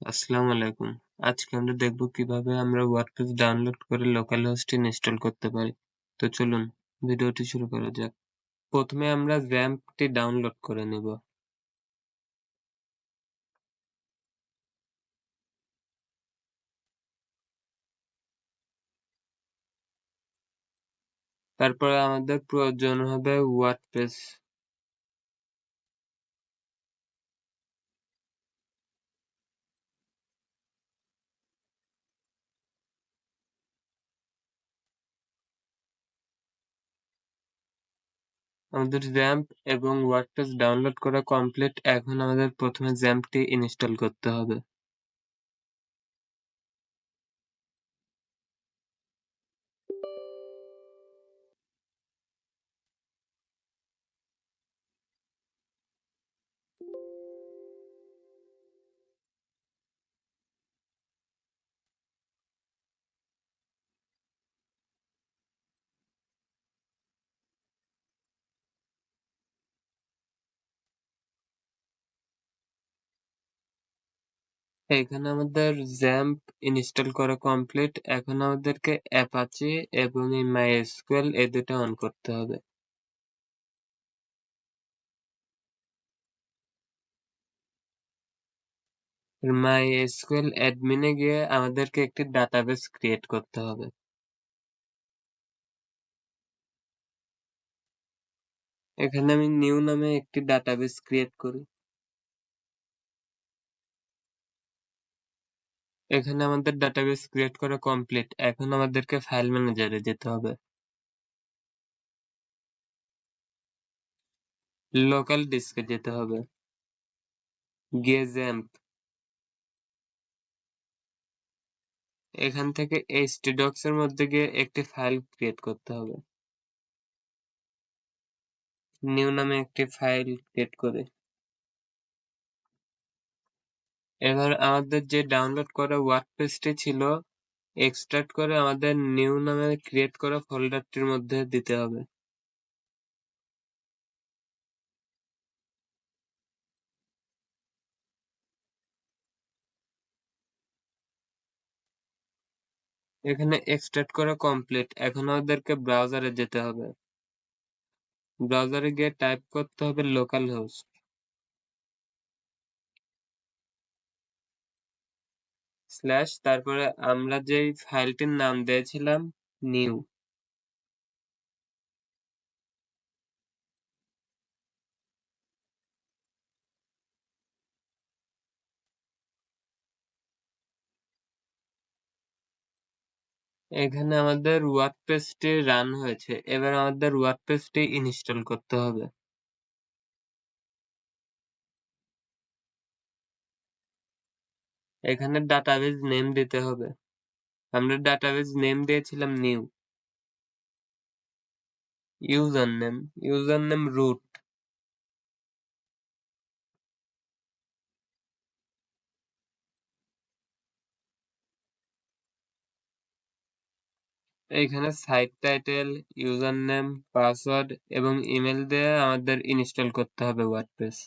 আসসালামু আলাইকুম। আজকে আমরা দেখব কিভাবে আমরা ওয়ার্ডপ্রেস ডাউনলোড করে লোকাল হোস্ট ইনস্টল করতে পারি। তো চলুন ভিডিওটি শুরু করা যাক। প্রথমে আমরা XAMPP টি ডাউনলোড করে নেব। তারপরে আমাদের প্রয়োজন হবে ওয়ার্ডপ্রেস। আমাদের XAMPP এবং ওয়ার্ডপ্রেস ডাউনলোড করা কমপ্লিট। এখন আমাদের প্রথমে XAMPP টি ইনস্টল করতে হবে। এখানে আমাদের XAMPP ইনস্টল করা কমপ্লিট। এখন আমাদেরকে অ্যাপাচি এবং এই MySQL এই দুটো অন করতে হবে। MySQL অ্যাডমিনে গিয়ে আমাদেরকে একটি ডাটাবেস ক্রিয়েট করতে হবে। এখানে আমি নিউ নামে একটি ডাটাবেস ক্রিয়েট করি। এখানে আমাদের ডাটাবেস ক্রিয়েট করা কমপ্লিট। এখন আমাদেরকে ফাইল ম্যানেজারে যেতে হবে। লোকাল ডিস্কে যেতে হবে। গিয়ে XAMPP। এখান থেকে htdocs এর মধ্যে গিয়ে একটি ফাইল ক্রিয়েট করতে হবে। নিউ নামে একটি ফাইল ক্রিয়েট করে এবার আমাদের যে ডাউনলোড করা ওয়ার্ডপ্রেসটি ছিল এক্সট্রাক্ট করে আমাদের নিউ নামে ক্রিয়েট করা ফোল্ডারটির মধ্যে দিতে হবে। এখানে এক্সট্রাক্ট করা কমপ্লিট। এখন আমাদেরকে ব্রাউজারে যেতে হবে। ব্রাউজারে গিয়ে টাইপ করতে হবে লোকাল হোস্ট স্ল্যাশ তারপরে আমরা যেই ফাইলটির নাম দিয়েছিলাম নিউ। এখানে আমাদের ওয়ার্ডপ্রেসটি রান হয়েছে। এবার আমাদের ওয়ার্ডপ্রেসটি ইনস্টল করতে হবে। এখানে ডাটাবেস নেম দিতে হবে। আমরা ডাটাবেস নেম দিয়েছিলাম নিউ। User name root. এইখানে site title, user name, password এবং ইমেল দিয়ে আমাদের ইনস্টল করতে হবে ওয়ার্ডপ্রেস।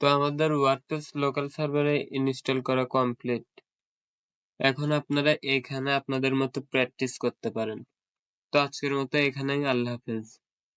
তো আমাদের ওয়ার্ডপ্রেস লোকাল সার্ভারে ইনস্টল করা কমপ্লিট। এখন আপনারা এখানে আপনাদের মতো প্র্যাকটিস করতে পারেন। তো আজকের মতো এখানেই, আল্লাহ হাফেজ।